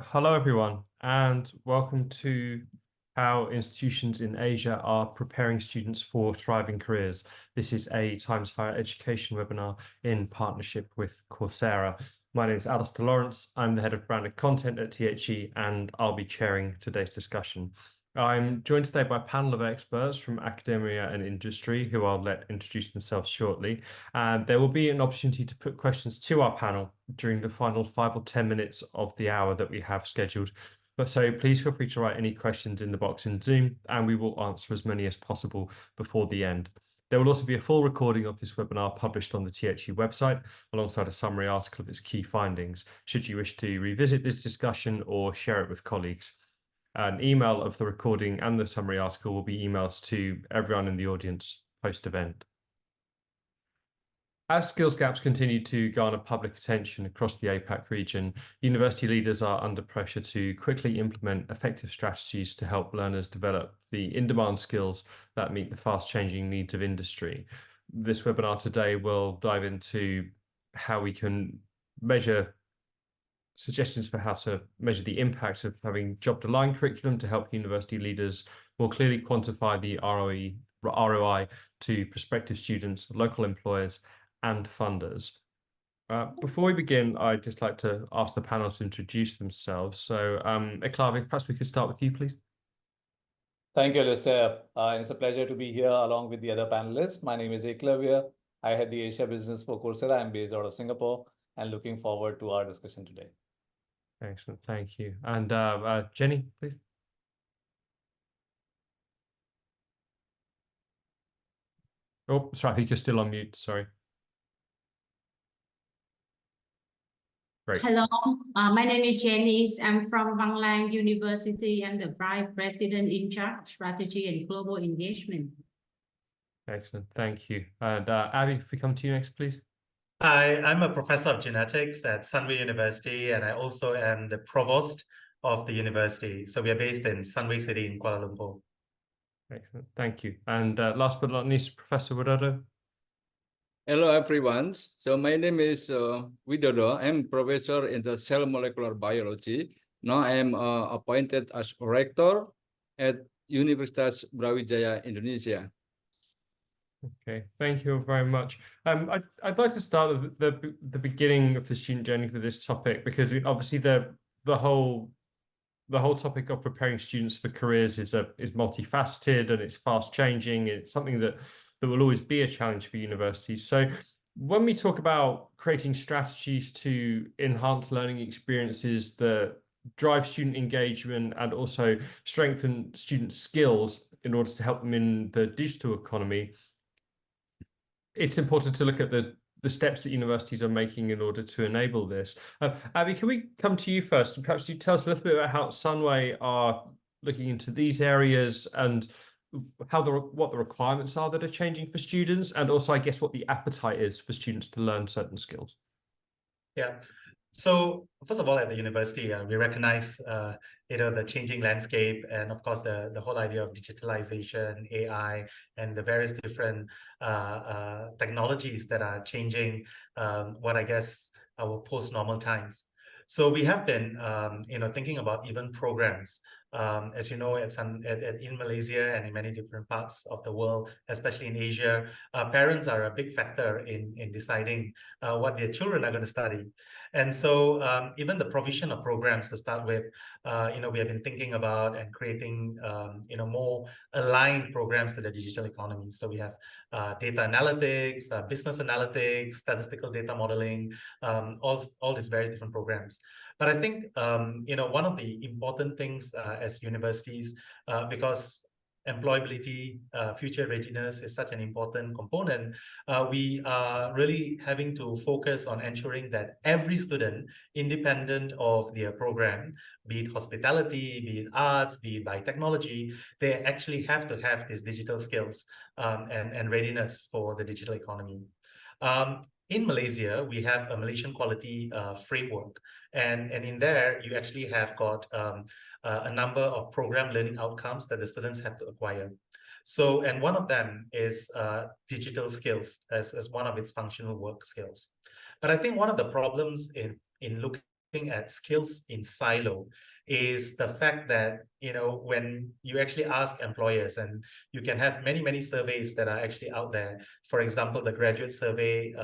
Hello, everyone, and welcome to how institutions in Asia are preparing students for thriving careers. This is a Times Higher Education webinar in partnership with Coursera. My name is Alistair Lawrence. I'm the head of branded content at THE, and I'll be chairing today's discussion. I'm joined today by a panel of experts from academia and industry who I'll let introduce themselves shortly. And there will be an opportunity to put questions to our panel during the final 5 or 10 minutes of the hour that we have scheduled. But so please feel free to write any questions in the box in Zoom, and we will answer as many as possible before the end. There will also be a full recording of this webinar published on the THE website, alongside a summary article of its key findings, should you wish to revisit this discussion or share it with colleagues. An email of the recording and the summary article will be emailed to everyone in the audience post-event. As skills gaps continue to garner public attention across the APAC region, university leaders are under pressure to quickly implement effective strategies to help learners develop the in-demand skills that meet the fast-changing needs of industry. This webinar today will dive into how we can measure suggestions for how to measure the impact of having job-aligned curriculum to help university leaders more clearly quantify the ROI to prospective students, local employers, and funders. Before we begin, I'd just like to ask the panel to introduce themselves. So, Eklavi, perhaps we could start with you, please. Thank you, Alistair. It's a pleasure to be here along with the other panelists. My name is Eklavya. I head the Asia business for Coursera. I'm based out of Singapore and looking forward to our discussion today. Excellent, thank you. And Jenny, please. Oh, sorry, you're still on mute, sorry. Great. Hello, my name is Jenny. I'm from Van Lang University. I'm the Vice President in charge of Strategy and Global Engagement. Excellent, thank you. And Abby, if we come to you next, please. Hi, I'm a professor of genetics at Sunway University, and I also am the provost of the university. So we are based in Sunway City in Kuala Lumpur. Excellent, thank you. And last but not least, Professor Widodo. Hello, everyone. So my name is Widodo. I'm professor in the cell molecular biology. Now I'm appointed as rector at Universitas Brawijaya, Indonesia. Okay, thank you very much. I'd like to start with the beginning of the student journey for this topic, because obviously the whole topic of preparing students for careers is multifaceted and it's fast changing. It's something that will always be a challenge for universities. So when we talk about creating strategies to enhance learning experiences that drive student engagement and also strengthen student skills in order to help them in the digital economy, it's important to look at the steps that universities are making in order to enable this. Abby, can we come to you first? And perhaps you tell us a little bit about how Sunway are looking into these areas and what the requirements are that are changing for students, and also, I guess, what the appetite is for students to learn certain skills. Yeah. So first of all, at the university, we recognize the changing landscape, and of course the whole idea of digitalization, AI, and the various different technologies that are changing what I guess our post-normal times. So we have been thinking about even programs. As you know, in Malaysia and in many different parts of the world, especially in Asia, parents are a big factor in deciding what their children are going to study. And so even the provision of programs to start with, we have been thinking about and creating, more aligned programs to the digital economy. So we have data analytics, business analytics, statistical data modeling, all these various different programs. But I think, one of the important things as universities, because employability, future readiness is such an important component, we are really having to focus on ensuring that every student, independent of their program, be it hospitality, be it arts, be it biotechnology, they actually have to have these digital skills and readiness for the digital economy. In Malaysia, we have a Malaysian quality framework, and in there you actually have got a number of program learning outcomes that the students have to acquire. So, and one of them is digital skills as one of its functional work skills. But I think one of the problems in looking looking at skills in silo is the fact that, when you actually ask employers, and you can have many surveys that are actually out there. For example, the graduate survey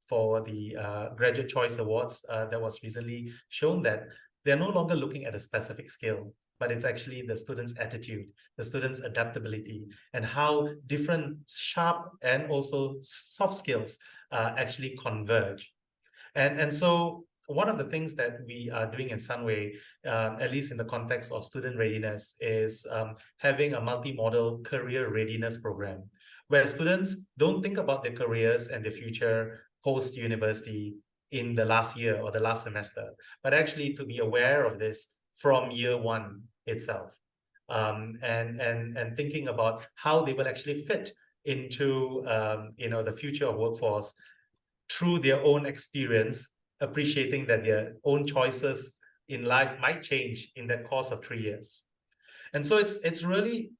for the Graduate Choice Awards that was recently shown, that they're no longer looking at a specific skill, but it's actually the student's attitude, the student's adaptability, and how different sharp and also soft skills actually converge. And so one of the things that we are doing in Sunway, at least in the context of student readiness, is having a multi-modal career readiness program, where students don't think about their careers and their future post-university in the last year or the last semester, but actually to be aware of this from year one itself, and thinking about how they will actually fit into the future of workforce through their own experience, appreciating that their own choices in life might change in that course of 3 years. And so it's really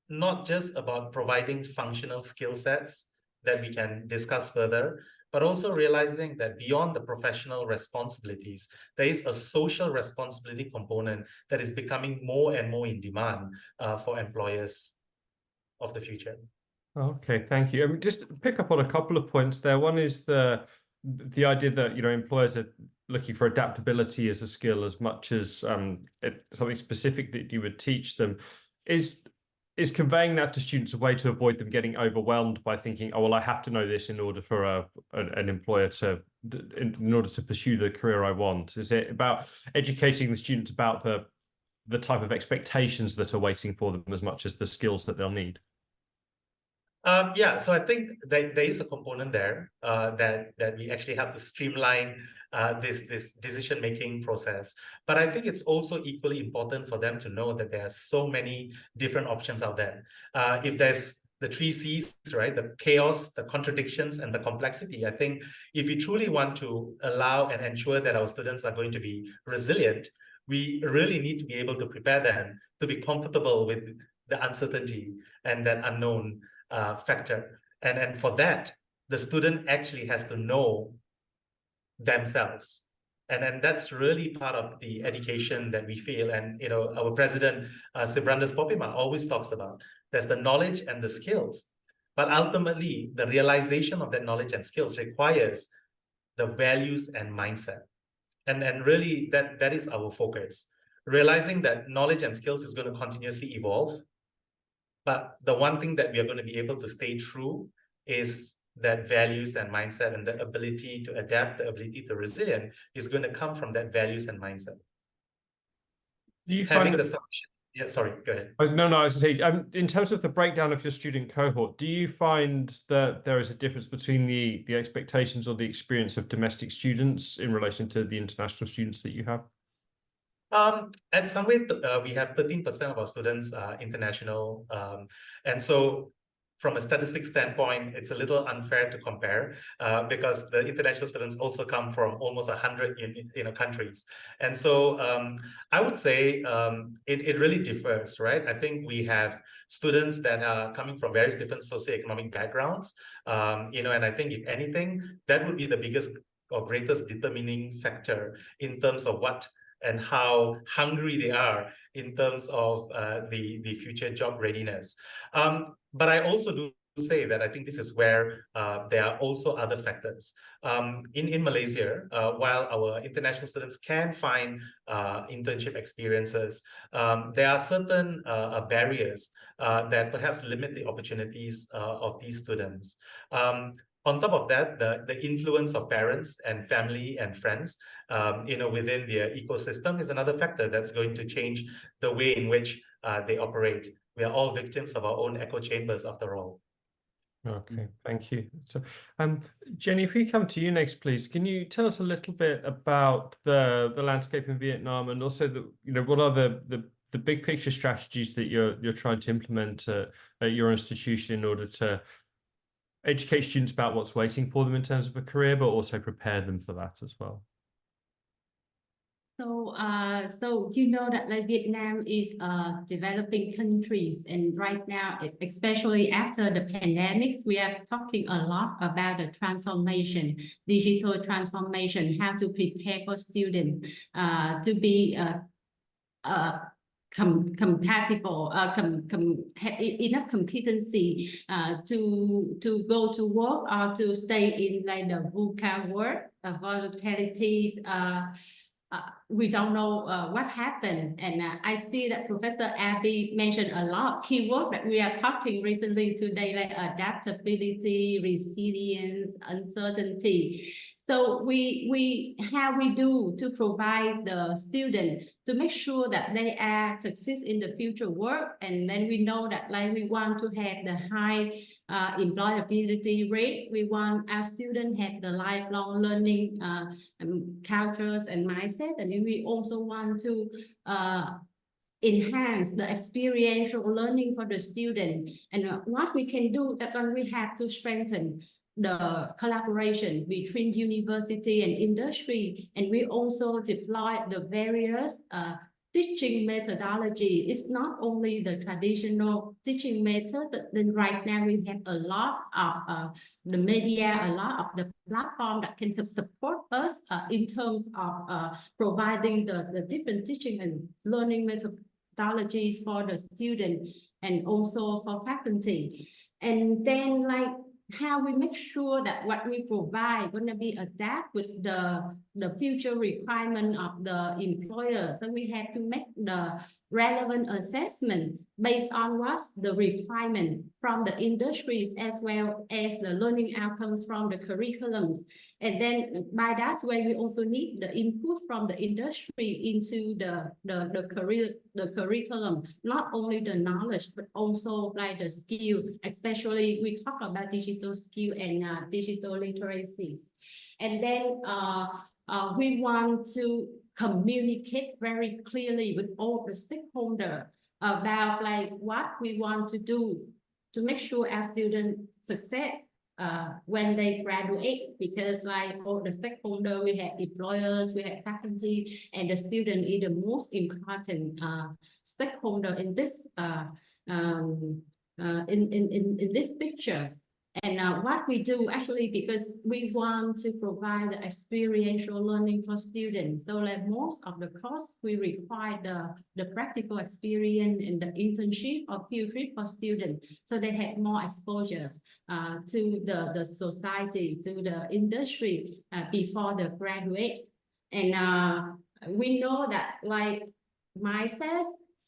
not just about providing functional skill sets that we can discuss further, but also realizing that beyond the professional responsibilities, there is a social responsibility component that is becoming more and more in demand for employers of the future. Okay, thank you. Just pick up on a couple of points there. One is the idea that employers are looking for adaptability as a skill as much as something specific that you would teach them. Is conveying that to students a way to avoid them getting overwhelmed by thinking, oh well, I have to know this in order for an employer in order to pursue the career I want? Is it about educating the students about the type of expectations that are waiting for them as much as the skills that they'll need? Yeah, so I think there is a component there that we actually have to streamline this decision-making process. But I think it's also equally important for them to know that there are so many different options out there. If there's the 3 C's, right? The chaos, the contradictions, and the complexity. I think if we truly want to allow and ensure that our students are going to be resilient, we really need to be able to prepare them to be comfortable with the uncertainty and that unknown factor. And for that, the student actually has to know themselves. And that's really part of the education that we feel. And our president, Sibrandas Popima, always talks about there's the knowledge and the skills. But ultimately, the realization of that knowledge and skills requires the values and mindset. And really, that is our focus. Realizing that knowledge and skills is going to continuously evolve. But the one thing that we are going to be able to stay true is that values and mindset, and the ability to adapt, the ability to resilient is going to come from that values and mindset. Do you Having find the solution? Yeah, sorry, go ahead. No, I was going to say, in terms of the breakdown of your student cohort, do you find that there is a difference between the expectations or the experience of domestic students in relation to the international students that you have? At Sunway, we have 13% of our students international. And so from a statistics standpoint, it's a little unfair to compare because the international students also come from almost 100 countries. And so I would say it really differs, right? I think we have students that are coming from various different socioeconomic backgrounds, and I think if anything, that would be the biggest or greatest determining factor in terms of what and how hungry they are in terms of the future job readiness. But I also do say that I think this is where there are also other factors. In Malaysia, while our international students can find internship experiences, there are certain barriers that perhaps limit the opportunities of these students. On top of that, the influence of parents and family and friends, within their ecosystem is another factor that's going to change the way in which they operate. We are all victims of our own echo chambers, after all. Okay, thank you. So, Jenny, if we come to you next, please, can you tell us a little bit about the landscape in Vietnam, and also what are the big picture strategies that you're trying to implement at your institution in order to educate students about what's waiting for them in terms of a career, but also prepare them for that as well? So you know that like Vietnam is a developing countries, and right now, especially after the pandemics, we are talking a lot about the transformation, digital transformation, how to prepare for students to be compatible, have enough competency to go to work or to stay in like the VUCA work, volatilities. We don't know what happened, and I see that Professor Abby mentioned a lot keyword that we are talking recently today, like adaptability, resilience, uncertainty. So how we do to provide the student to make sure that they are success in the future work, and then we know that like we want to have the high employability rate. We want our students have the lifelong learning cultures and mindset, and then we also want to enhance the experiential learning for the student. And what we can do, that one we have to strengthen the collaboration between university and industry, and we also deploy the various teaching methodology. It's not only the traditional teaching method, but then right now we have a lot of the media, a lot of the platform that can support us in terms of providing the different teaching and learning methodologies for the student and also for faculty. And then like how we make sure that what we provide going to be adapt with the future requirement of the employer. So we have to make the relevant assessment based on what's the requirement from the industries as well as the learning outcomes from the curriculums. And then by that way, we also need the input from the industry into the curriculum, not only the knowledge, but also like the skill, especially we talk about digital skill and digital literacies. And then we want to communicate very clearly with all the stakeholders about like what we want to do to make sure our students success when they graduate, because like all the stakeholders, we have employers, we have faculty, and the student is the most important stakeholder in this in this picture. And what we do actually, because we want to provide the experiential learning for students. So like most of the course, we require the practical experience and the internship or field trip for students. So they have more exposures to the society, to the industry before they graduate. And we know that like mindset,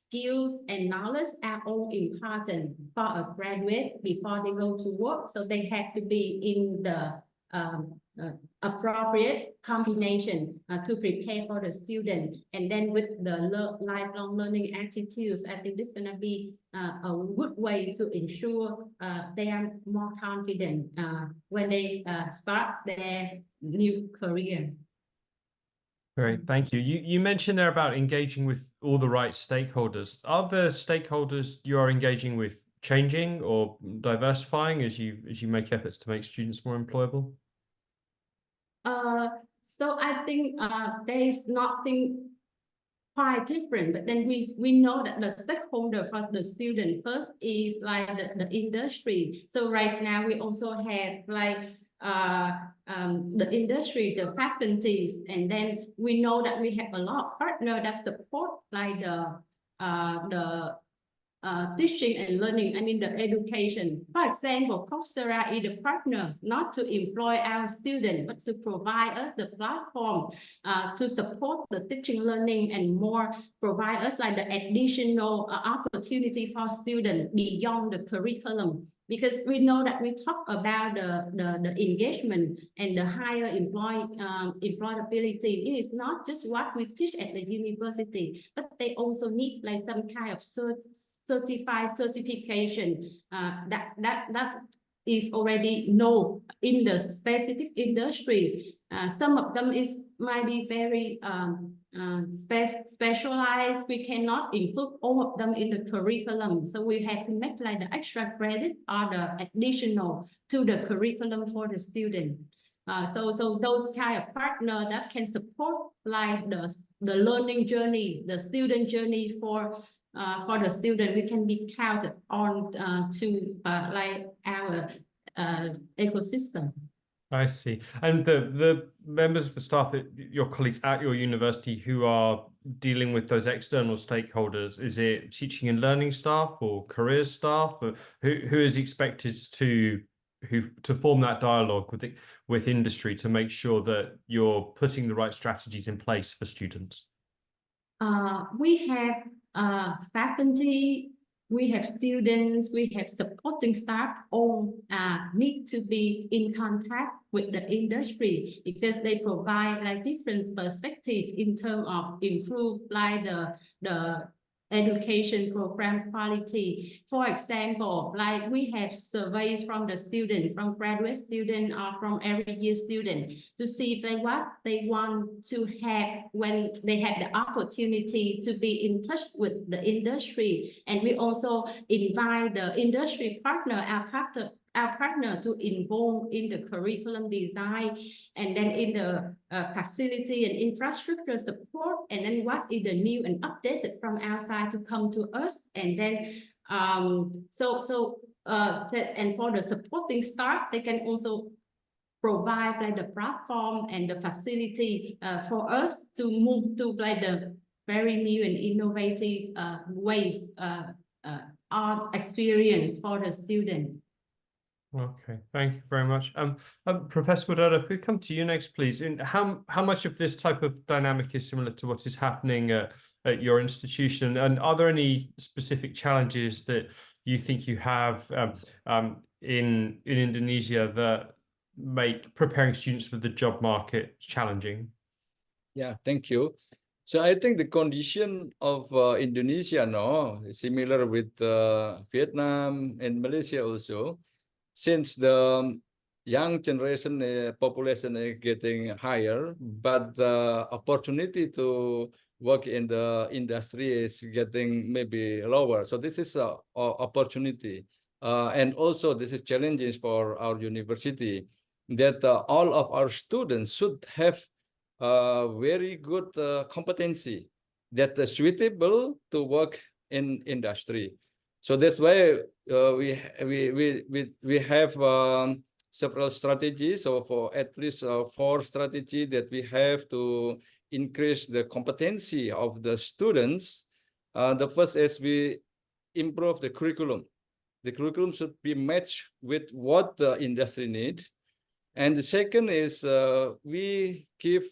skills and knowledge are all important for a graduate before they go to work. So they have to be in the appropriate combination to prepare for the student. And then with the lifelong learning attitudes, I think this is going to be a good way to ensure they are more confident when they start their new career. Great, thank you. You mentioned there about engaging with all the right stakeholders. Are the stakeholders you are engaging with changing or diversifying as you make efforts to make students more employable? So I think there is nothing quite different, but then we know that the stakeholder for the student first is like the industry. So right now we also have like the industry, the faculties, and then we know that we have a lot of partners that support like the teaching and learning, I mean the education. For example, Coursera is the partner not to employ our students, but to provide us the platform to support the teaching, learning, and more, provide us like the additional opportunity for students beyond the curriculum. Because we know that we talk about the engagement and the higher employability. It is not just what we teach at the university, but they also need like some kind of certification that is already known in the specific industry. Some of them might be very specialized. We cannot include all of them in the curriculum. So we have to make like the extra credit or the additional to the curriculum for the student. So those kind of partners that can support support like the learning journey, the student journey for the student. We can be counted on to like our ecosystem. I see. And the members of the staff, your colleagues at your university who are dealing with those external stakeholders, is it teaching and learning staff or careers staff? Or who is expected to form that dialogue with industry to make sure that you're putting the right strategies in place for students? We have faculty, we have students, we have supporting staff, all need to be in contact with the industry because they provide like different perspectives in terms of improve like the education program quality. For example, like we have surveys from the student, from graduate student or from every year student to see if what they want to have when they have the opportunity to be in touch with the industry. And we also invite the industry partner, our partner to involve in the curriculum design and then in the facility and infrastructure support, and then what is the new and updated from outside to come to us. And then and for the supporting staff, they can also provide like the platform and the facility for us to move to like the very new and innovative ways art experience for the student. Okay, thank you very much. Professor Widodo, if we come to you next, please. How much of this type of dynamic is similar to what is happening at your institution? And are there any specific challenges that you think you have in Indonesia that make preparing students for the job market challenging? Yeah, thank you. So I think the condition of Indonesia now is similar with Vietnam and Malaysia also. Since the young generation population is getting higher, but the opportunity to work in the industry is getting maybe lower. So this is an opportunity. And also this is challenges for our university that all of our students should have very good competency that is suitable to work in industry. So that's why we have several strategies. So for at least 4 strategies that we have to increase the competency of the students. The first is we improve the curriculum. The curriculum should be matched with what the industry needs. And the second is we give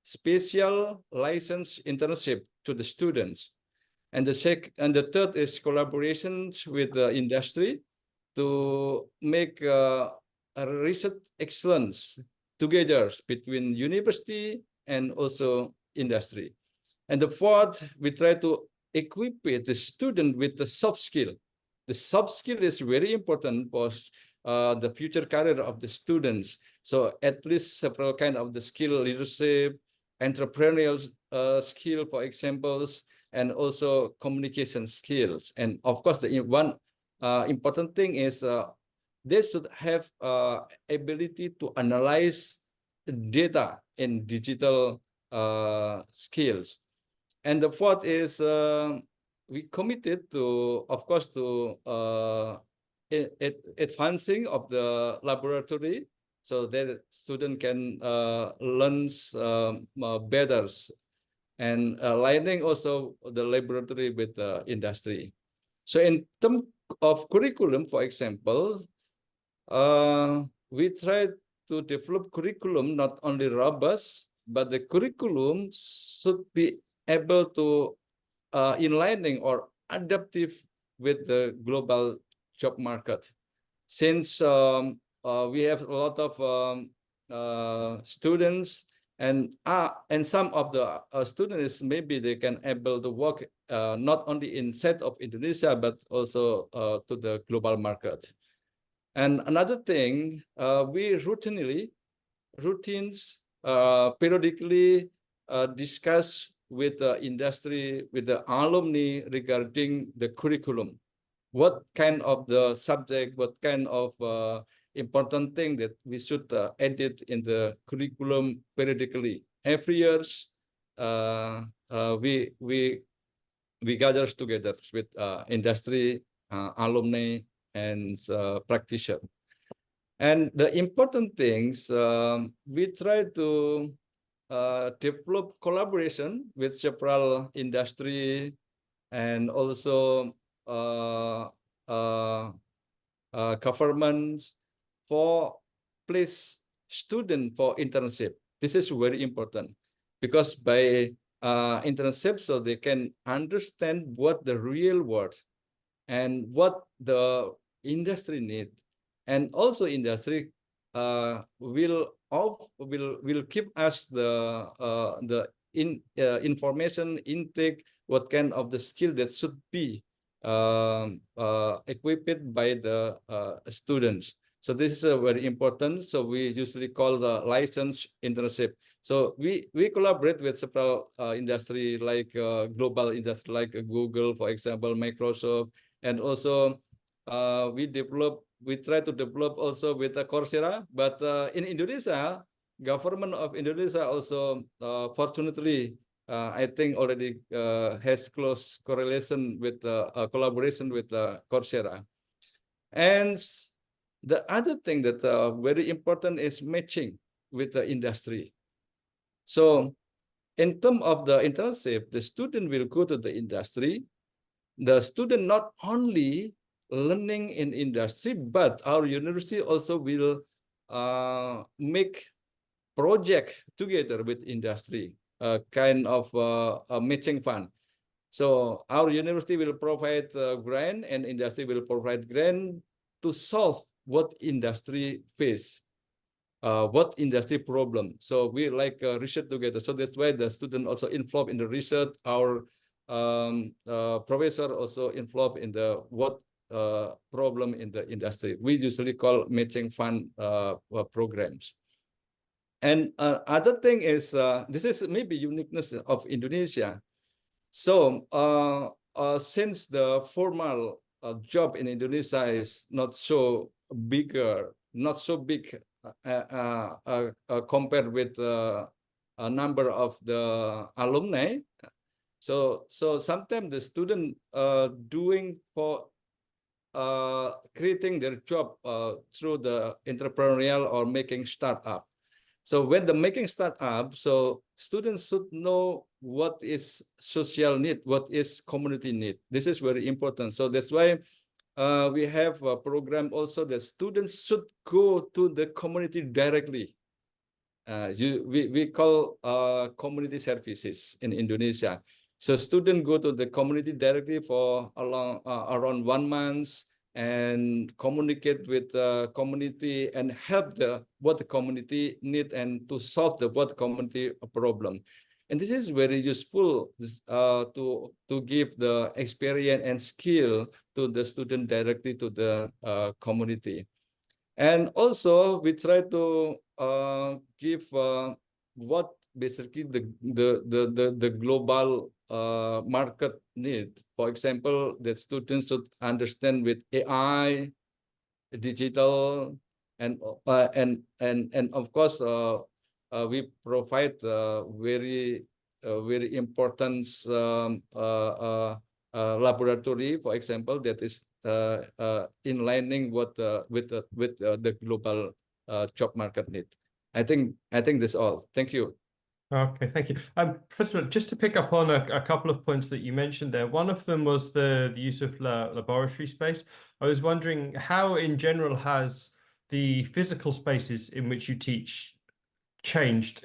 special license internship to the students. And the third is collaborations with the industry to make a research excellence together between university and also industry. And the fourth, we try to equip the student with the soft skill. The soft skill is very important for the future career of the students. So at least several kind of the skill, leadership, entrepreneurial skill, for examples, and also communication skills. And of course, the one important thing is they should have ability to analyze data in digital skills. And the fourth is we committed to, of course, to advancing of the laboratory so that student can learn better and aligning also the laboratory with the industry. So in terms of curriculum, for example, we try to develop curriculum not only robust, but the curriculum should be able to aligning or adaptive with the global job market. Since we have a lot of students and some of the students, maybe they can able to work not only inside of Indonesia, but also to the global market. And another thing, we periodically discuss with the industry, with the alumni regarding the curriculum. What kind of the subject, what kind of important thing that we should edit in the curriculum periodically. every year we gather together with industry, alumni, and practitioners. And the important things, we try to develop collaboration with several industry and also governments for place student for internship. This is very important because by internship, so they can understand what the real world and what the industry need, and also industry will keep us the information intake, what kind of the skill that should be equipped by the students. So this is very important. So we usually call the license internship. So we collaborate with several industry like global industry like Google, for example, Microsoft, and also we try to develop also with Coursera. But in Indonesia, government of Indonesia also fortunately I think already has close correlation with collaboration with Coursera. And the other thing that very important is matching with the industry. So in terms of the internship, the student will go to the industry. The student not only learning in industry, but our university also will make project together with industry, kind of a matching fund. So our university will provide grant and industry will provide grant to solve what industry face, what industry problem. So we like research together. So that's why the student also involved in the research. Our professor also involved in the what problem in the industry. We usually call matching fund programs. And other thing is, this is maybe uniqueness of Indonesia. So since the formal job in Indonesia is not so bigger, not so big compared with a number of the alumni. So sometimes the student doing for creating their job through the entrepreneurial or making startup. So when the making startup, so students should know what is social need, what is community need. This is very important. So that's why we have a program also that students should go to the community directly. We call community services in Indonesia. So students go to the community directly for around 1 month and communicate with the community and help what the community need and to solve what community problem. And this is very useful to give the experience and skill to the student directly to the community. And also we try to give what basically the global market need. For example, that students should understand with AI, digital, and of course we provide very important laboratory, for example, that is in lining with the global job market need. I think that's all. Thank you. Okay, thank you. First of all, just to pick up on a couple of points that you mentioned there. One of them was the use of laboratory space. I was wondering how, in general, has the physical spaces in which you teach changed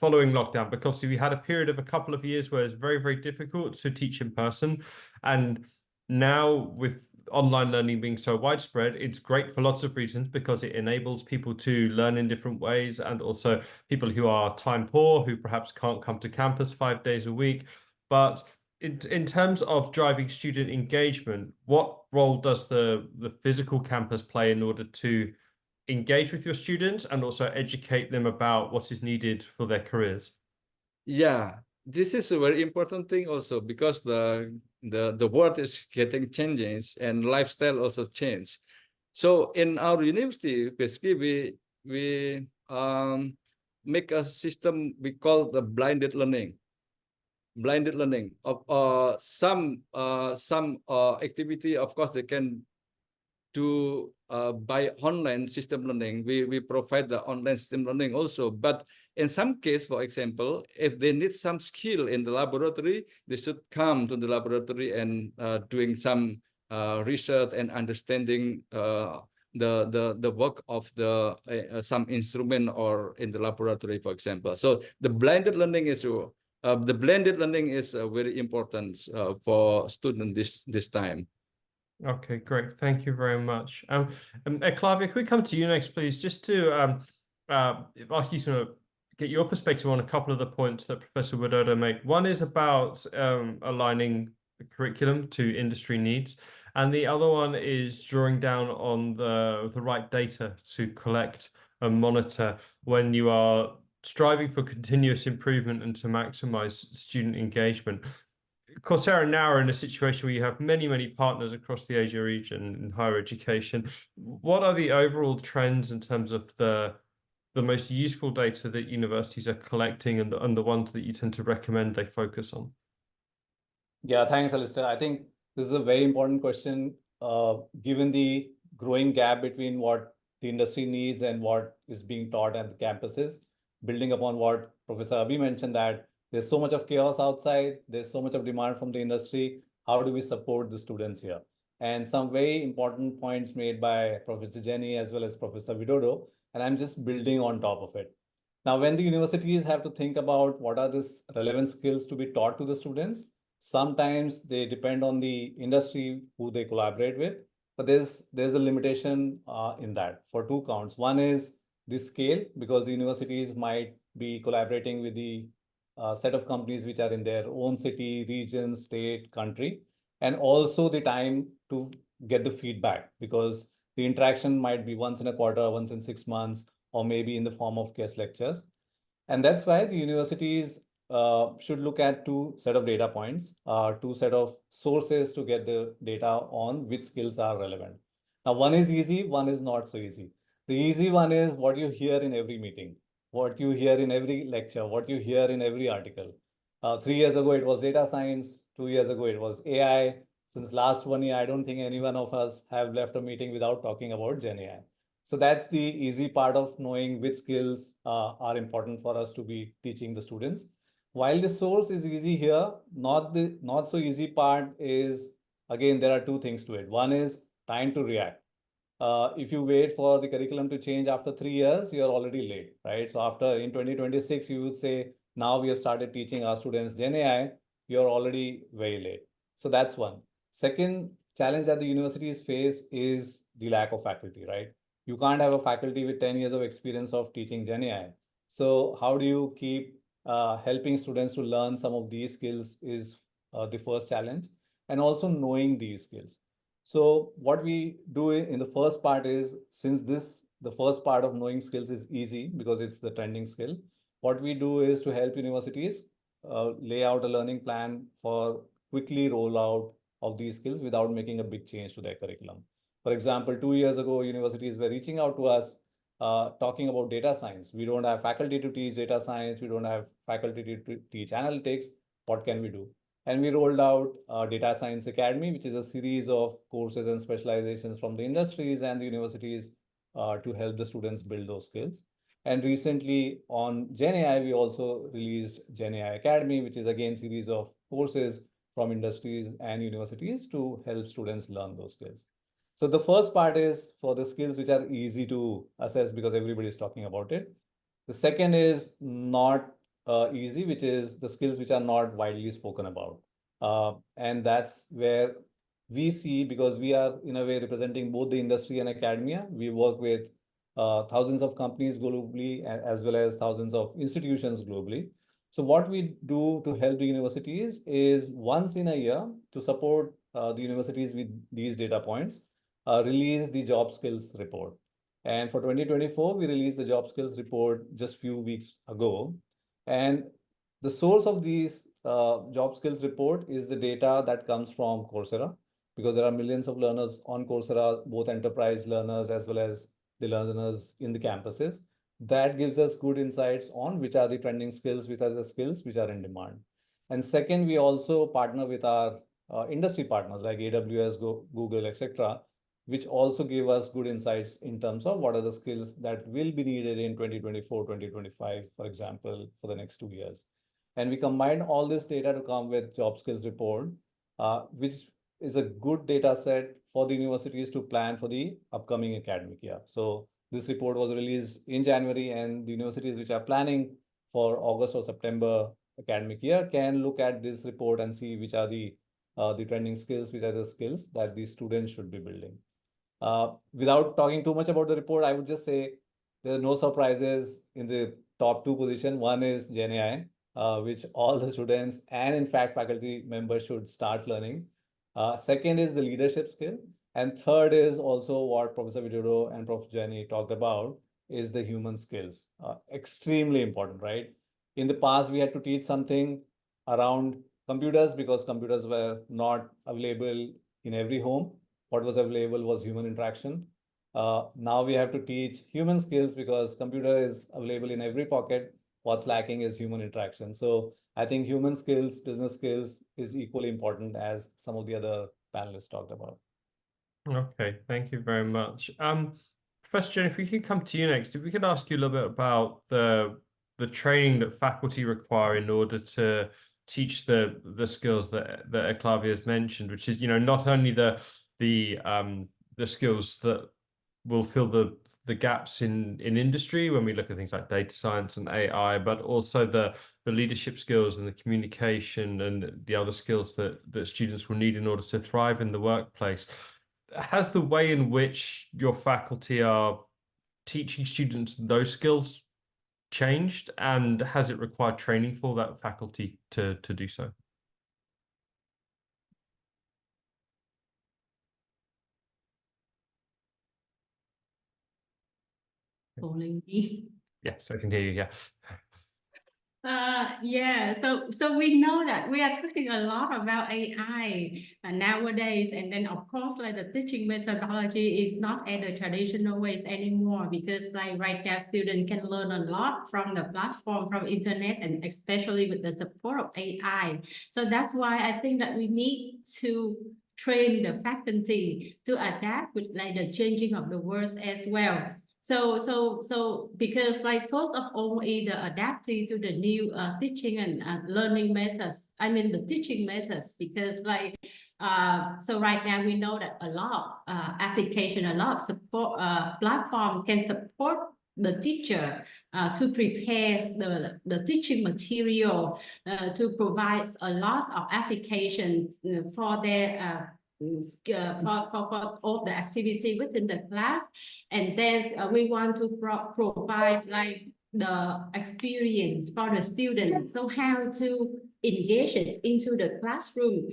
following lockdown? Because we had a period of a couple of years where it's very, very difficult to teach in person, and now with online learning being so widespread, it's great for lots of reasons because it enables people to learn in different ways, and also people who are time poor, who perhaps can't come to campus 5 days a week. But in terms of driving student engagement, what role does the physical campus play in order to engage with your students and also educate them about what is needed for their careers? Yeah, this is a very important thing also because the world is getting changes and lifestyle also change. So in our university, basically we make a system we call the blinded learning. Blinded learning of some activity, of course, they can do by online system learning. We provide the online system learning also, but in some case, for example, if they need some skill in the laboratory, they should come to the laboratory and doing some research and understanding the work of the some instrument or in the laboratory, for example. So the blended learning is very important for students this time. Okay, great. Thank you very much. Clavia, can we come to you next, please, just to ask you to get your perspective on a couple of the points that Professor Widodo made. One is about aligning the curriculum to industry needs, and the other one is drawing down on the right data to collect and monitor when you are striving for continuous improvement and to maximize student engagement. Coursera now are in a situation where you have many partners across the Asia region in higher education. What are the overall trends in terms of the most useful data that universities are collecting and the ones that you tend to recommend they focus on? Yeah, thanks, Alistair. I think this is a very important question, given the growing gap between what the industry needs and what is being taught at the campuses, building upon what Professor Abhi mentioned, that there's so much of chaos outside, there's so much of demand from the industry. How do we support the students here? And some very important points made by Professor Jenny as well as Professor Widodo, and I'm just building on top of it. Now, when the universities have to think about what are the relevant skills to be taught to the students, sometimes they depend on the industry who they collaborate with, but there's a limitation in that for two counts. One is the scale, because the universities might be collaborating with the set of companies which are in their own city, region, state, country, and also the time to get the feedback, because the interaction might be once in a quarter, once in 6 months, or maybe in the form of guest lectures. And that's why the universities should look at two set of data points, two set of sources to get the data on which skills are relevant. Now, one is easy, one is not so easy. The easy one is what you hear in every meeting, what you hear in every lecture, what you hear in every article. 3 years ago, it was data science. 2 years ago, it was AI. Since last 1 year, I don't think any one of us have left a meeting without talking about Gen AI. So that's the easy part of knowing which skills are important for us to be teaching the students. While the source is easy here, not so easy part is, again, there are two things to it. One is time to react. If you wait for the curriculum to change after 3 years, you're already late, right? So after in 2026, you would say, now we have started teaching our students Gen AI, you're already very late. So that's one. Second challenge that the universities face is the lack of faculty, right? You can't have a faculty with 10 years of experience of teaching Gen AI. So how do you keep helping students to learn some of these skills is the first challenge, and also knowing these skills. So what we do in the first part is, since the first part of knowing skills is easy because it's the trending skill, what we do is to help universities lay out a learning plan for quickly roll out of these skills without making a big change to their curriculum. For example, 2 years ago, universities were reaching out to us talking about data science. We don't have faculty to teach data science. We don't have faculty to teach analytics. What can we do? And we rolled out Data Science Academy, which is a series of courses and specializations from the industries and the universities to help the students build those skills. And recently on Gen AI, we also released Gen AI Academy, which is again series of courses from industries and universities to help students learn those skills. So the first part is for the skills which are easy to assess because everybody is talking about it. The second is not easy, which is the skills which are not widely spoken about. And that's where we see, because we are in a way representing both the industry and academia, we work with thousands of companies globally as well as thousands of institutions globally. So what we do to help the universities is once in a year to support the universities with these data points, release the job skills report. And for 2024, we released the job skills report just a few weeks ago. And the source of these job skills report is the data that comes from Coursera, because there are millions of learners on Coursera, both enterprise learners as well as the learners in the campuses. that gives us good insights on which are the trending skills, which are the skills which are in demand. And second, we also partner with our industry partners like AWS, Google, etc., which also give us good insights in terms of what are the skills that will be needed in 2024, 2025, for example, for the next 2 years. And we combine all this data to come with job skills report, which is a good data set for the universities to plan for the upcoming academic year. So this report was released in January, and the universities which are planning for August or September academic year can look at this report and see which are the trending skills, which are the skills that these students should be building. Without talking too much about the report, I would just say there are no surprises in the top 2 position. One is Gen AI, which all the students and in fact faculty members should start learning. Second is the leadership skill. And third is also what Professor Vidodo and Prof. Jenny talked about is the human skills. Extremely important, right? In the past, we had to teach something around computers because computers were not available in every home. What was available was human interaction. Now we have to teach human skills because computer is available in every pocket. What's lacking is human interaction. So I think human skills, business skills is equally important as some of the other panelists talked about. Okay, thank you very much. Professor Jen, if we could come to you next, if we could ask you a little bit about the training that faculty require in order to teach the skills that Eclavia has mentioned, which is, not only the skills that will fill the gaps in industry when we look at things like data science and AI, but also the leadership skills and the communication and the other skills that students will need in order to thrive in the workplace. Has the way in which your faculty are teaching students those skills changed, and has it required training for that faculty to do so? Calling me. Yes, I can hear you. Yeah. Yeah, so we know that we are talking a lot about AI nowadays, and then of course like the teaching methodology is not at the traditional ways anymore, because like right now students can learn a lot from the platform, from internet, and especially with the support of AI. So that's why I think that we need to train the faculty to adapt with like the changing of the world as well. So because like first of all either adapting to the new teaching and learning methods, I mean the teaching methods, because like so right now we know that a lot of application, a lot of support platform can support the teacher to prepare the teaching material, to provide a lot of applications for their for all the activity within the class. And then we want to provide like the experience for the students, so how to engage it into the classroom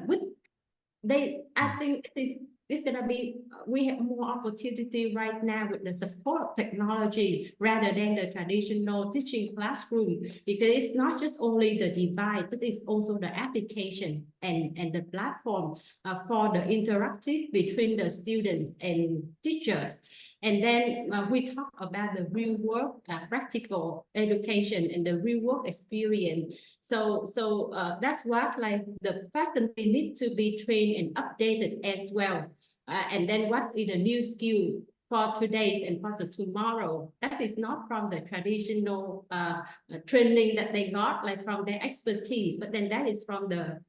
with I think it's gonna be, we have more opportunity right now with the support of technology rather than the traditional teaching classroom, because it's not just only the device, but it's also the application and the platform for the interactive between the students and teachers. And then we talk about the real world practical education and the real world experience. So that's what like the faculty need to be trained and updated as well. And then what is the new skill for today and for the tomorrow? That is not from the traditional training that they got, like from their expertise, but then that is from the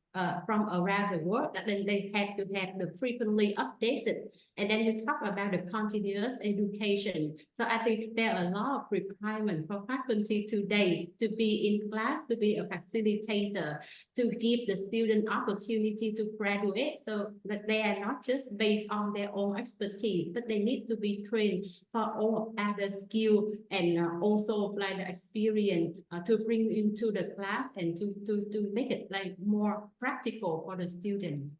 from around the world, that then they have to have the frequently updated. And then we talk about the continuous education. So I think there are a lot of requirements for faculty today to be in class, to be a facilitator, to give the student opportunity to graduate, so that they are not just based on their own expertise, but they need to be trained for all other skills and also like the experience to bring into the class and to make it like more practical for the student.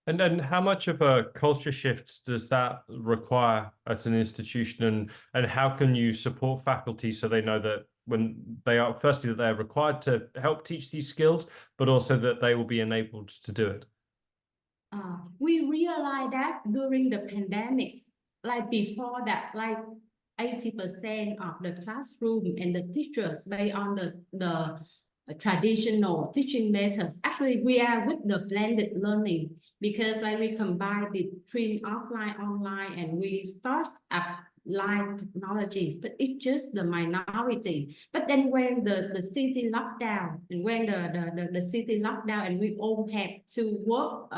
And then how much of a culture shift does that require at an institution, and how can you support faculty so they know that when they are, firstly, that they're required to help teach these skills, but also that they will be enabled to do it? We realized that during the pandemic, like before that, like 80% of the classroom and the teachers based on the traditional teaching methods. Actually, we are with the blended learning because like we combine between offline, online, and we start applied technology, but it's just the minority. But then when the city locked down and when the city locked down and we all have to work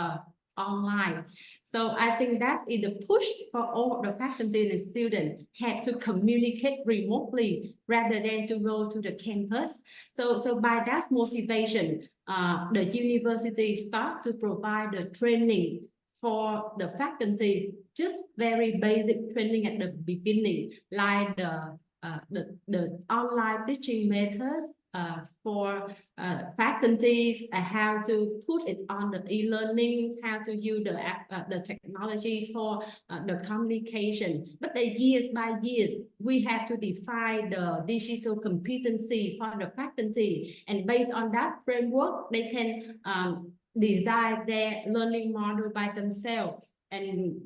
online. So I think that's in the push for all the faculty and students have to communicate remotely rather than to go to the campus. So by that motivation, the university start to provide the training for the faculty, just very basic training at the beginning, like the online teaching methods for faculties, how to put it on the e-learning, how to use the technology for the communication. But the years by years, we have to define the digital competency for the faculty, and based on that framework, they can design their learning model by themselves. And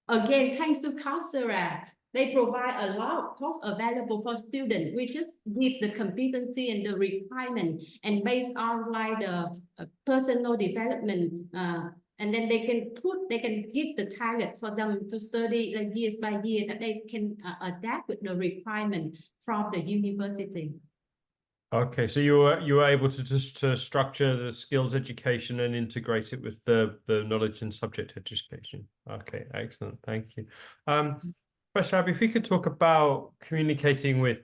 again, thanks to Coursera, they provide a lot of courses available for students. We just give the competency and the requirement, and based on like the personal development, and then they can give the target for them to study like years by year that they can adapt with the requirement from the university. Okay, so you were able to just to structure the skills education and integrate it with the knowledge and subject education. Okay, excellent, thank you. Professor Abby, if we could talk about communicating with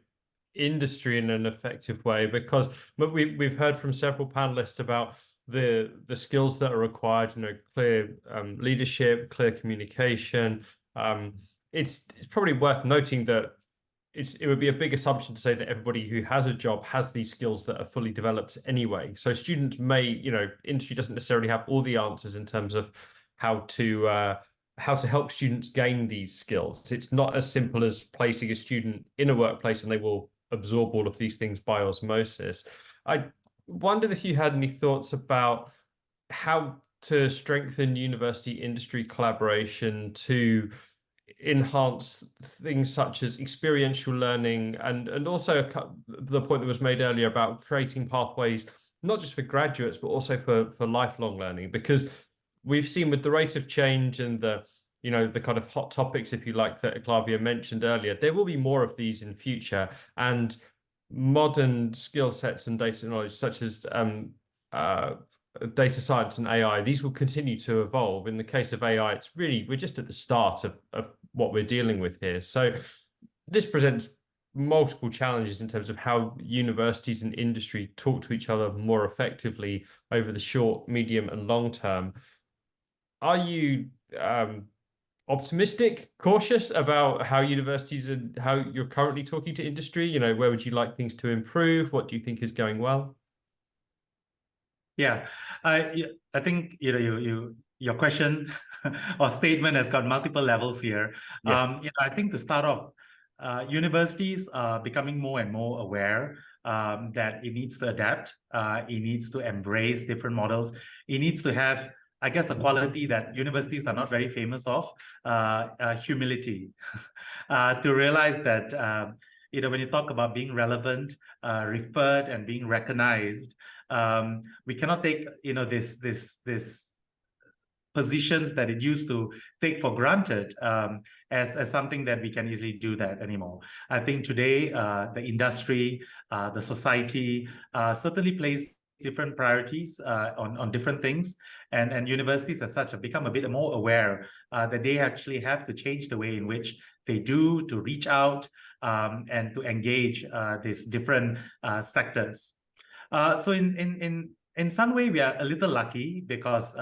industry in an effective way, because we've heard from several panelists about the skills that are required, you know, clear leadership, clear communication. It's probably worth noting that it would be a big assumption to say that everybody who has a job has these skills that are fully developed anyway. So students may, you know, industry doesn't necessarily have all the answers in terms of how to help students gain these skills. It's not as simple as placing a student in a workplace and they will absorb all of these things by osmosis. I wondered if you had any thoughts about how to strengthen university industry collaboration to enhance things such as experiential learning and also the point that was made earlier about creating pathways not just for graduates but also for lifelong learning, because we've seen with the rate of change and the kind of hot topics, if you like, that Eclavia mentioned earlier, there will be more of these in future, and modern skill sets and data knowledge such as data science and AI, these will continue to evolve. In the case of AI, it's really, we're just at the start of what we're dealing with here. So this presents multiple challenges in terms of how universities and industry talk to each other more effectively over the short, medium, and long term. Are you optimistic, cautious about how universities and how you're currently talking to industry? You know, where would you like things to improve? What do you think is going well? Yeah, I think your question or statement has got multiple levels here. Yes. I think to start off, universities are becoming more and more aware that it needs to adapt, it needs to embrace different models, it needs to have, I guess, a quality that universities are not very famous of, humility, to realize that when you talk about being relevant, referred, and being recognized, we cannot take this positions that it used to take for granted as something that we can easily do that anymore. I think today the industry, the society certainly plays different priorities on different things, and universities as such have become a bit more aware that they actually have to change the way in which they do to reach out and to engage these different sectors. So in some way, we are a little lucky because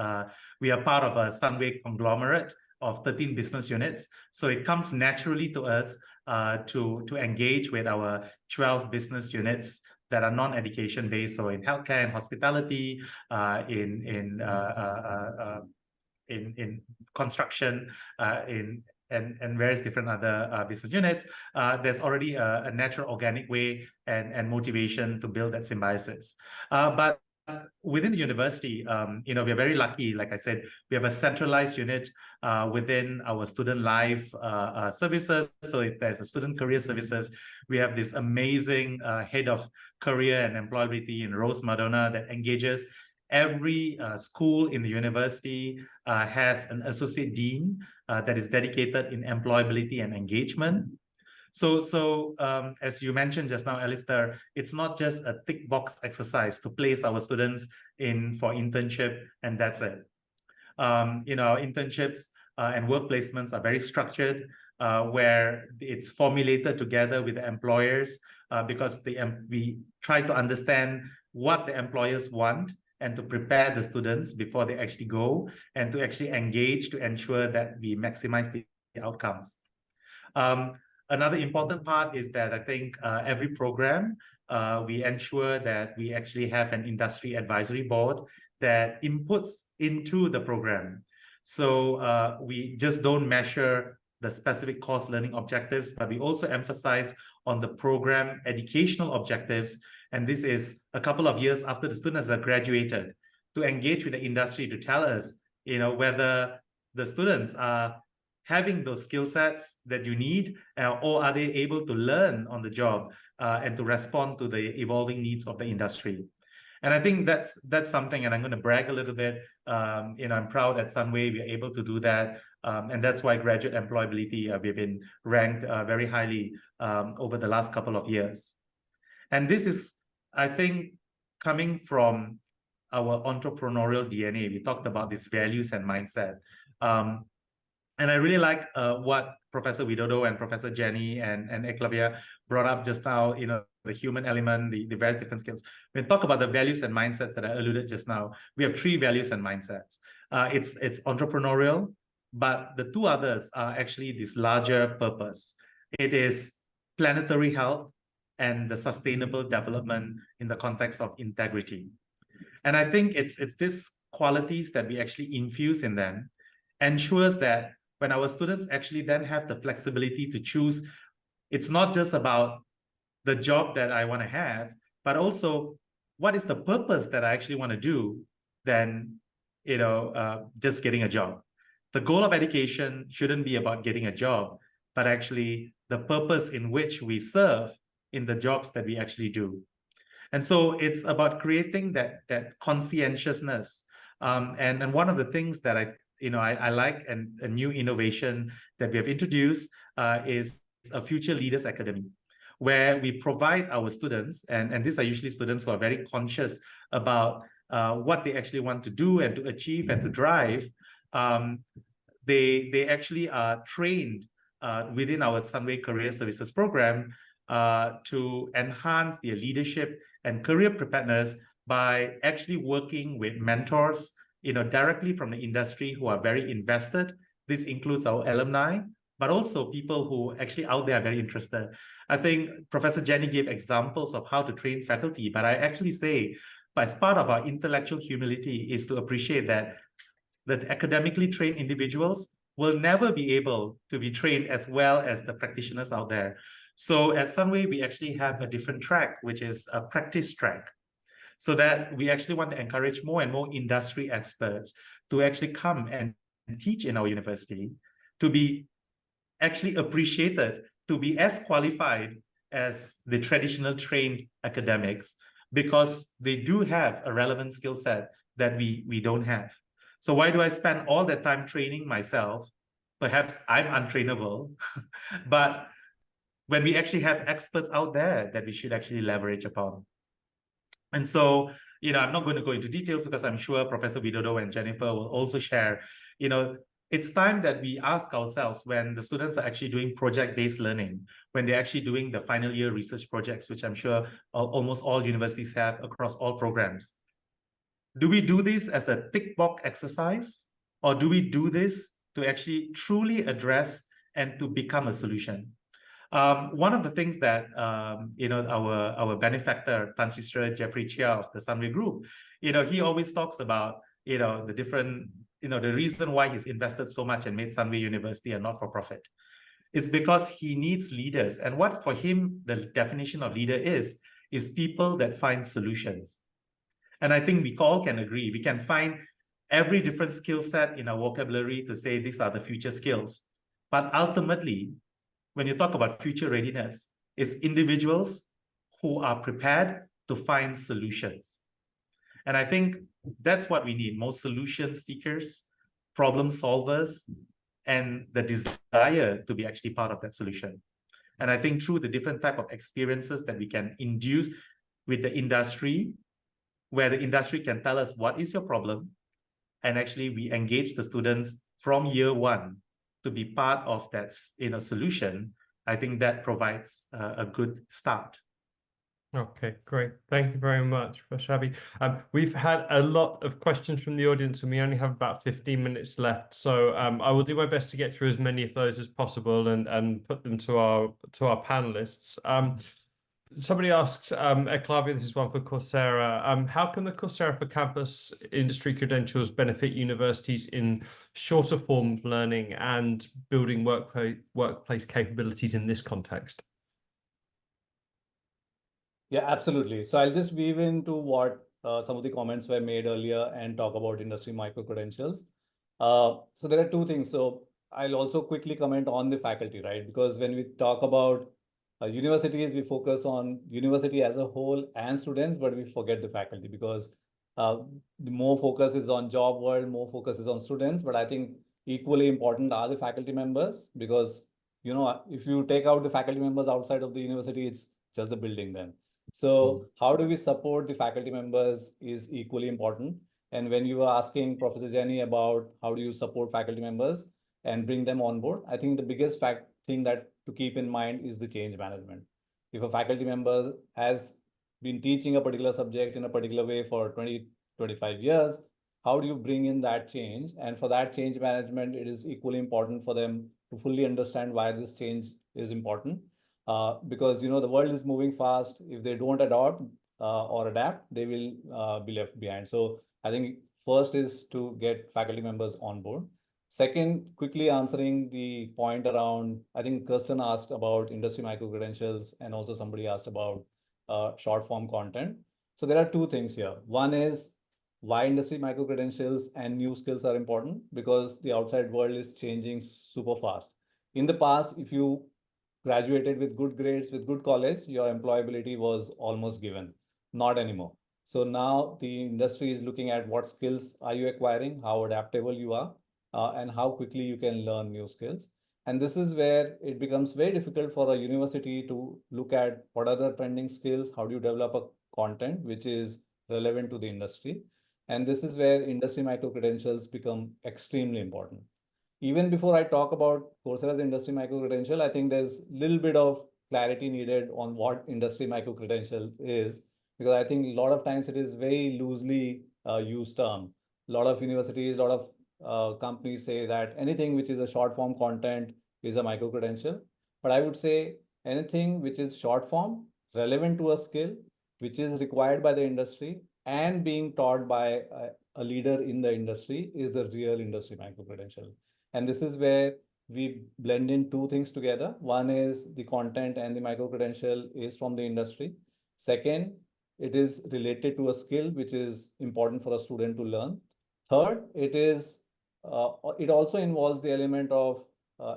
we are part of a Sunway conglomerate of 13 business units. So it comes naturally to us to engage with our 12 business units that are non-education based. So in healthcare and hospitality, in construction, and various different other business units, there's already a natural organic way and motivation to build that symbiosis. But within the university, we're very lucky. Like I said, we have a centralized unit within our student life services. So if there's a student career services, we have this amazing head of career and employability in Rose Madonna that engages every school in the university, has an associate dean that is dedicated in employability and engagement. So as you mentioned just now, Alistair, it's not just a tick box exercise to place our students in for internship and that's it. Our internships and work placements are very structured, where it's formulated together with the employers because we try to understand what the employers want and to prepare the students before they actually go and to actually engage to ensure that we maximize the outcomes. Another important part is that I think every program, we ensure that we actually have an industry advisory board that inputs into the program. So we just don't measure the specific course learning objectives, but we also emphasize on the program educational objectives. And this is a couple of years after the students have graduated to engage with the industry to tell us, whether the students are having those skill sets that you need, or are they able to learn on the job and to respond to the evolving needs of the industry? And I think that's something, and I'm going to brag a little bit. I'm proud at Sunway we're able to do that, and that's why graduate employability we've been ranked very highly over the last couple of years. And this is, I think, coming from our entrepreneurial DNA. We talked about these values and mindset. And I really like what Professor Widodo and Professor Jenny and Eklavia brought up just now, the human element, the various different skills. When we talk about the values and mindsets that I alluded just now, we have 3 values and mindsets. It's entrepreneurial, but the 2 others are actually this larger purpose. It is planetary health and the sustainable development in the context of integrity. And I think it's these qualities that we actually infuse in them ensures that when our students actually then have the flexibility to choose, it's not just about the job that I want to have, but also what is the purpose that I actually want to do than, just getting a job. The goal of education shouldn't be about getting a job, but actually the purpose in which we serve in the jobs that we actually do. And so it's about creating that conscientiousness. And one of the things that I like, and a new innovation that we have introduced is a Future Leaders Academy, where we provide our students, and these are usually students who are very conscious about what they actually want to do and to achieve and to drive. They actually are trained within our Sunway Career Services program to enhance their leadership and career preparedness by actually working with mentors, directly from the industry who are very invested. This includes our alumni, but also people who actually out there are very interested. I think Professor Jenny gave examples of how to train faculty, but I actually say, as part of our intellectual humility is to appreciate that the academically trained individuals will never be able to be trained as well as the practitioners out there. So at Sunway, we actually have a different track, which is a practice track, so that we actually want to encourage more and more industry experts to actually come and teach in our university, to be actually appreciated, to be as qualified as the traditional trained academics, because they do have a relevant skill set that we don't have. So why do I spend all that time training myself? Perhaps I'm untrainable, but when we actually have experts out there that we should actually leverage upon. And so, I'm not going to go into details because I'm sure Professor Widodo and Jennifer will also share, it's time that we ask ourselves, when the students are actually doing project-based learning, when they're actually doing the final year research projects, which I'm sure almost all universities have across all programs. Do we do this as a tick box exercise, or do we do this to actually truly address and to become a solution? One of the things that our benefactor, Tan Sister Jeffrey Chia of the Sunway Group, he always talks about the different, the reason why he's invested so much and made Sunway University a not-for-profit is because he needs leaders. And what for him the definition of leader is people that find solutions. And I think we all can agree, we can find every different skill set in our vocabulary to say these are the future skills. But ultimately, when you talk about future readiness, it's individuals who are prepared to find solutions. And I think that's what we need, more solution seekers, problem solvers, and the desire to be actually part of that solution. And I think through the different type of experiences that we can induce with the industry, where the industry can tell us what is your problem, and actually we engage the students from year one to be part of that solution. I think that provides a good start. Okay, great. Thank you very much, Shabi. We've had a lot of questions from the audience and we only have about 15 minutes left. So I will do my best to get through as many of those as possible and put them to our panelists. Somebody asks, Eclavia, this is one for Coursera. How can the Coursera for Campus industry credentials benefit universities in shorter form of learning and building workplace capabilities in this context? Yeah, absolutely. So I'll just weave into what some of the comments were made earlier and talk about industry micro-credentials. So there are two things. So I'll also quickly comment on the faculty, right? Because when we talk about universities, we focus on university as a whole and students, but we forget the faculty because the more focus is on job world, more focus is on students. But I think equally important are the faculty members because, you know, if you take out the faculty members outside of the university, it's just the building then. So how do we support the faculty members is equally important. And when you were asking Professor Jenny about how do you support faculty members and bring them on board, I think the biggest thing that to keep in mind is the change management. If a faculty member has been teaching a particular subject in a particular way for 20, 25 years, how do you bring in that change? And for that change management, it is equally important for them to fully understand why this change is important. Because you know the world is moving fast. If they don't adopt or adapt, they will be left behind. So I think first is to get faculty members on board. Second, quickly answering the point around, I think Kirsten asked about industry micro-credentials and also somebody asked about short form content. So there are two things here. One is why industry micro-credentials and new skills are important because the outside world is changing super fast. In the past, if you graduated with good grades, with good college, your employability was almost given. Not anymore. So now the industry is looking at what skills are you acquiring, how adaptable you are, and how quickly you can learn new skills. And this is where it becomes very difficult for a university to look at what are the trending skills, how do you develop a content which is relevant to the industry. And this is where industry micro-credentials become extremely important. Even before I talk about Coursera's industry micro-credential, I think there's a little bit of clarity needed on what industry micro-credential is, because I think a lot of times it is very loosely used term. A lot of universities, a lot of companies say that anything which is a short form content is a micro-credential. But I would say anything which is short form, relevant to a skill, which is required by the industry and being taught by a leader in the industry is the real industry micro-credential. And this is where we blend in two things together. One is the content and the micro-credential is from the industry. Second, it is related to a skill which is important for a student to learn. Third, it also involves the element of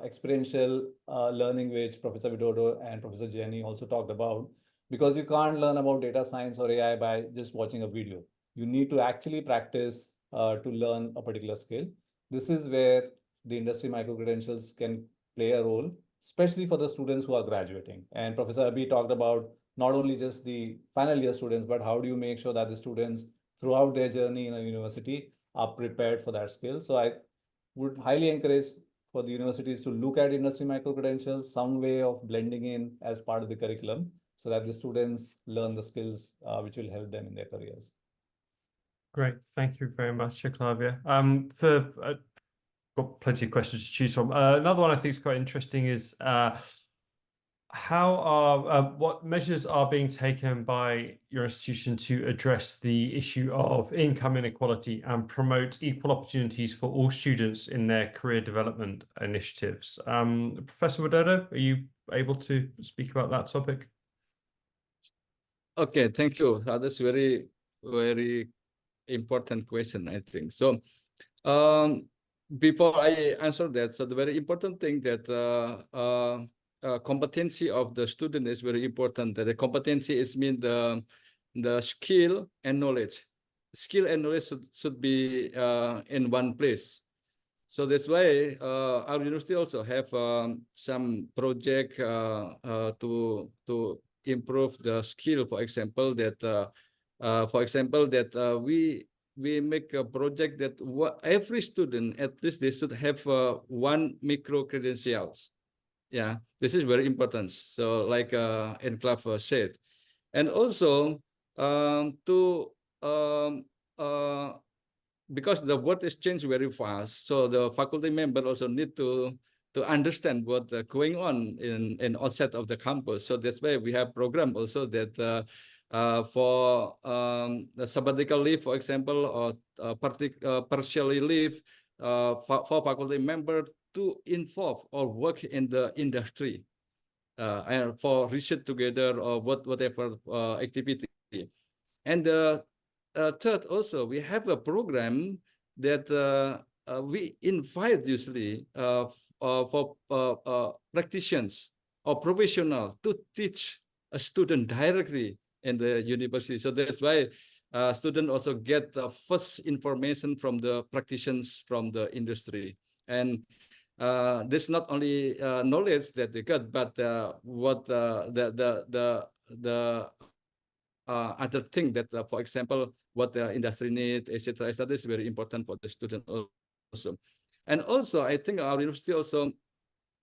experiential learning, which Professor Widodo and Professor Jenny also talked about, because you can't learn about data science or AI by just watching a video. You need to actually practice to learn a particular skill. This is where the industry micro-credentials can play a role, especially for the students who are graduating. And Professor Abi talked about not only just the final year students, but how do you make sure that the students throughout their journey in a university are prepared for that skill. So I would highly encourage for the universities to look at industry micro-credentials, some way of blending in as part of the curriculum so that the students learn the skills which will help them in their careers. Great, thank you very much, Eclavia. Got plenty of questions to choose from. Another one I think is quite interesting is what measures are being taken by your institution to address the issue of income inequality and promote equal opportunities for all students in their career development initiatives? Professor Widodo, are you able to speak about that topic? Okay, thank you. That's very very important question, I think. So before I answer that, so the very important thing that competency of the student is very important. That the competency is mean the skill and knowledge. Skill and knowledge should be in one place. So that's why our university also have some project to improve the skill. For example, that we make a project that every student at least they should have one micro credentials. Yeah, this is very important. So like Enclave said, and also to because the world is changed very fast, so the faculty member also need to understand what going on in outside of the campus. So that's why we have program also that for the sabbatical leave, for example, or partially leave for faculty member to involve or work in the industry and for research together or whatever activity. And third, also we have a program that we invite usually for practitioners or professionals to teach a student directly in the university. So that's why students also get the first information from the practitioners from the industry. And this not only knowledge that they got, but what the other thing that, for example, what the industry need, etc. That is very important for the student also. And also, I think our university also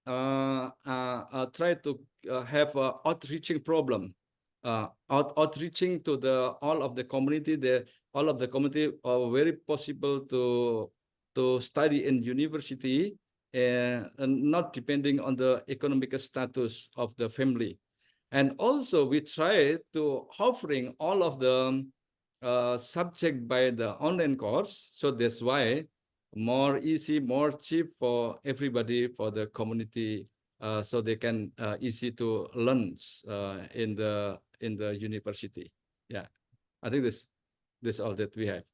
try to have a outreaching problem, outreaching to all of the community. All of the community are very possible to study in university and not depending on the economic status of the family. And also we try to offering all of the subject by the online course. So that's why more easy, more cheap for everybody, for the community, so they can easy to learn in the university. Yeah, I think this all that we have.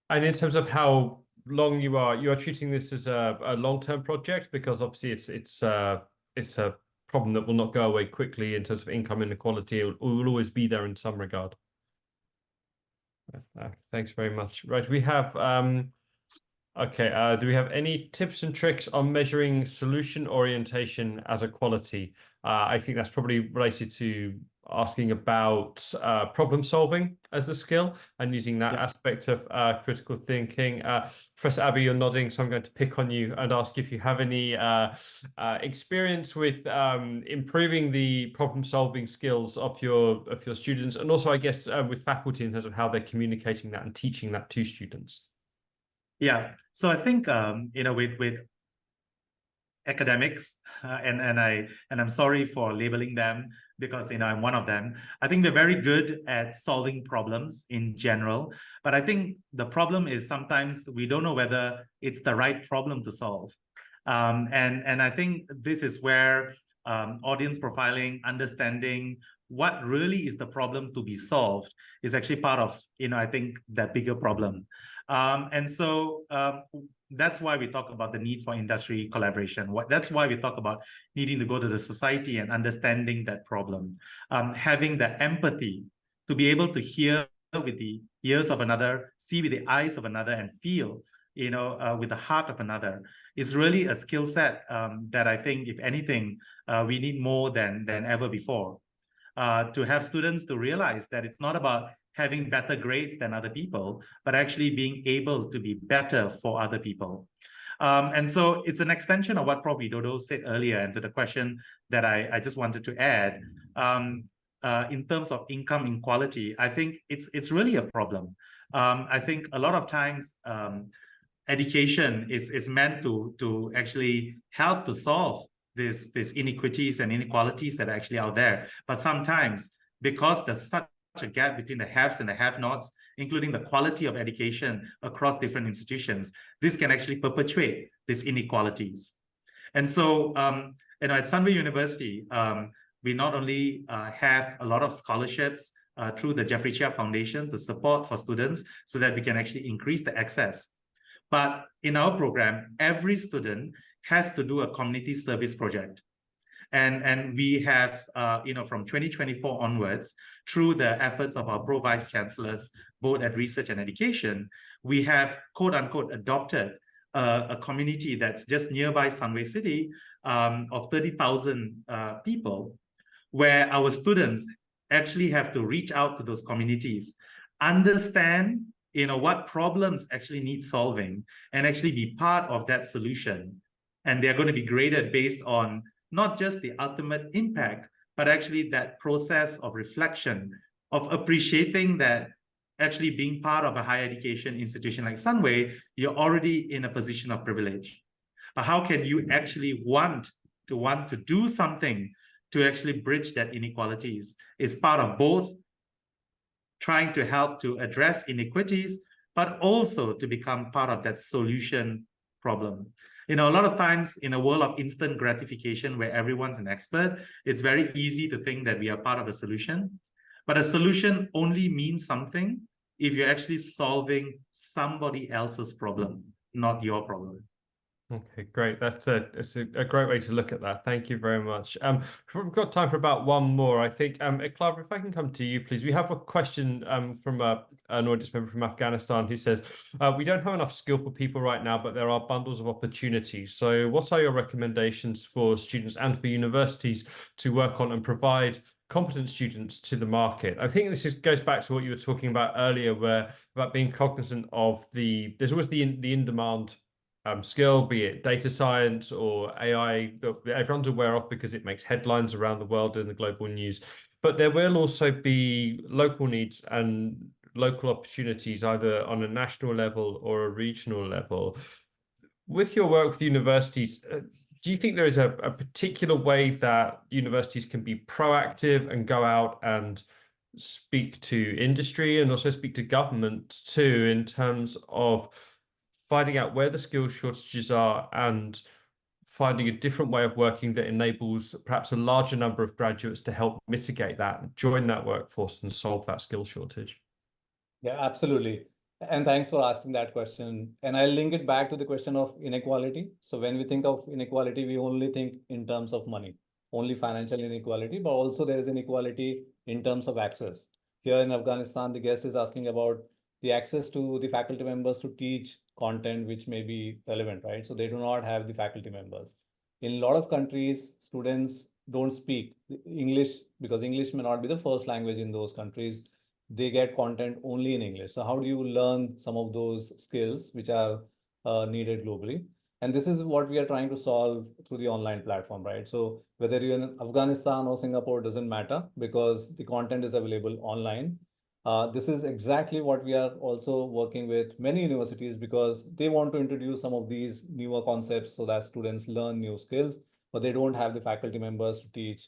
And in terms of how long you are treating this as a long-term project, because obviously it's a problem that will not go away quickly in terms of income inequality. It will always be there in some regard. Thanks very much. Right, we have okay, do we have any tips and tricks on measuring solution orientation as a quality? I think that's probably related to asking about problem solving as a skill and using that aspect of critical thinking. Professor Abbey, you're nodding, so I'm going to pick on you and ask if you have any experience with improving the problem solving skills of your students, and also I guess with faculty in terms of how they're communicating that and teaching that to students. Yeah, so I think with academics, and I'm sorry for labeling them because I'm one of them. I think they're very good at solving problems in general, but I think the problem is sometimes we don't know whether it's the right problem to solve. And I think this is where audience profiling, understanding what really is the problem to be solved is actually part of I think that bigger problem. And so that's why we talk about the need for industry collaboration. That's why we talk about needing to go to the society and understanding that problem. Having the empathy to be able to hear with the ears of another, see with the eyes of another, and feel, with the heart of another is really a skill set that I think, if anything, we need more than ever before. To have students to realize that it's not about having better grades than other people, but actually being able to be better for other people. And so it's an extension of what Prof. Widodo said earlier, and to the question that I just wanted to add. In terms of income inequality, I think it's really a problem. I think a lot of times education is meant to actually help to solve these inequities and inequalities that are actually out there. But sometimes, because there's such a gap between the haves and the have-nots, including the quality of education across different institutions, this can actually perpetuate these inequalities. And so, at Sunway University, we not only have a lot of scholarships through the Jeffrey Chia Foundation to support for students so that we can actually increase the access. But in our program, every student has to do a community service project. And we have, from 2024 onwards, through the efforts of our Pro-Vice Chancellors, both at Research and Education, we have, quote unquote, adopted a community that's just nearby Sunway City of 30,000 people, where our students actually have to reach out to those communities, understand what problems actually need solving, and actually be part of that solution. And they're going to be graded based on not just the ultimate impact, but actually that process of reflection, of appreciating that actually being part of a higher education institution like Sunway, you're already in a position of privilege. But how can you actually want to do something to actually bridge that inequalities? Is part of both trying to help to address inequities, but also to become part of that solution problem. A lot of times in a world of instant gratification where everyone's an expert, it's very easy to think that we are part of a solution. But a solution only means something if you're actually solving somebody else's problem, not your problem. Okay, great. That's a great way to look at that. Thank you very much. We've got time for about one more, I think. Clara, if I can come to you, please. We have a question from an audience member from Afghanistan who says, we don't have enough skillful people right now, but there are bundles of opportunities. So what are your recommendations for students and for universities to work on and provide competent students to the market? I think this goes back to what you were talking about earlier, about being cognizant of there's always the in-demand skill, be it data science or AI, that everyone's aware of because it makes headlines around the world in the global news. But there will also be local needs and local opportunities, either on a national level or a regional level. With your work with universities, do you think there is a particular way that universities can be proactive and go out and speak to industry and also speak to government too, in terms of finding out where the skill shortages are and finding a different way of working that enables perhaps a larger number of graduates to help mitigate that, join that workforce and solve that skill shortage? Yeah, absolutely. And thanks for asking that question. And I'll link it back to the question of inequality. So when we think of inequality, we only think in terms of money, only financial inequality, but also there is inequality in terms of access. Here in Afghanistan, the guest is asking about the access to the faculty members to teach content which may be relevant, right? So they do not have the faculty members. In a lot of countries, students don't speak English because English may not be the first language in those countries. They get content only in English. So how do you learn some of those skills which are needed globally? And this is what we are trying to solve through the online platform, right? So whether you're in Afghanistan or Singapore doesn't matter because the content is available online. This is exactly what we are also working with many universities because they want to introduce some of these newer concepts so that students learn new skills, but they don't have the faculty members to teach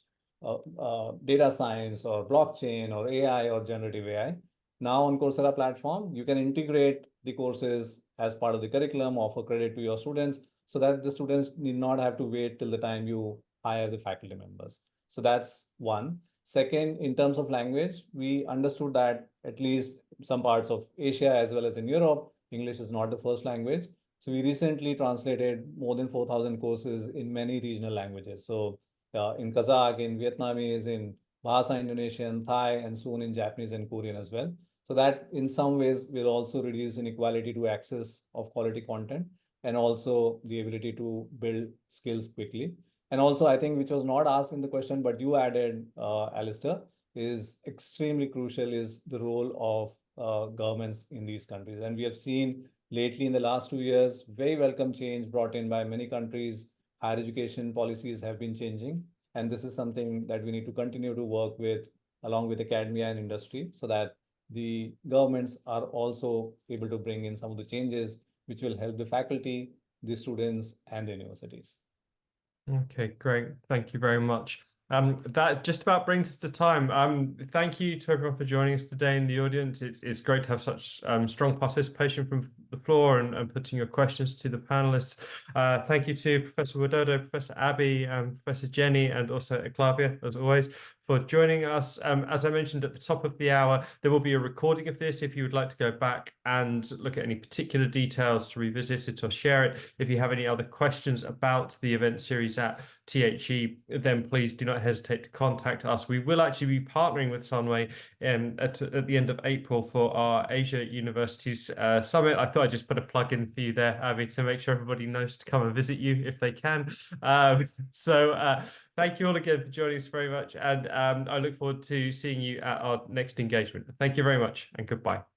data science or blockchain or AI or generative AI. Now on Coursera platform, you can integrate the courses as part of the curriculum, offer credit to your students so that the students need not have to wait till the time you hire the faculty members. So that's one. Second, in terms of language, we understood that at least some parts of Asia as well as in Europe, English is not the first language. So we recently translated more than 4,000 courses in many regional languages. So in Kazakh, in Vietnamese, in Bahasa Indonesian, Thai, and soon in Japanese and Korean as well. So that in some ways will also reduce inequality to access of quality content and also the ability to build skills quickly. And also, I think, which was not asked in the question, but you added, Alistair, is extremely crucial is the role of governments in these countries. And we have seen lately in the last 2 years, very welcome change brought in by many countries. Higher education policies have been changing. And this is something that we need to continue to work with along with academia and industry so that the governments are also able to bring in some of the changes which will help the faculty, the students, and the universities. Okay, great. Thank you very much. That just about brings us to time. Thank you to everyone for joining us today in the audience. It's great to have such strong participation from the floor and putting your questions to the panelists. Thank you to Professor Widodo, Professor Abby, Professor Jenny, and also Eclavia, as always, for joining us. As I mentioned at the top of the hour, there will be a recording of this if you would like to go back and look at any particular details to revisit it or share it. If you have any other questions about the event series at THE, then please do not hesitate to contact us. We will actually be partnering with Sunway at the end of April for our Asia Universities Summit. I thought I'd just put a plug in for you there, Abby, to make sure everybody knows to come and visit you if they can. Thank you all again for joining us very much, and I look forward to seeing you at our next engagement. Thank you very much, and goodbye.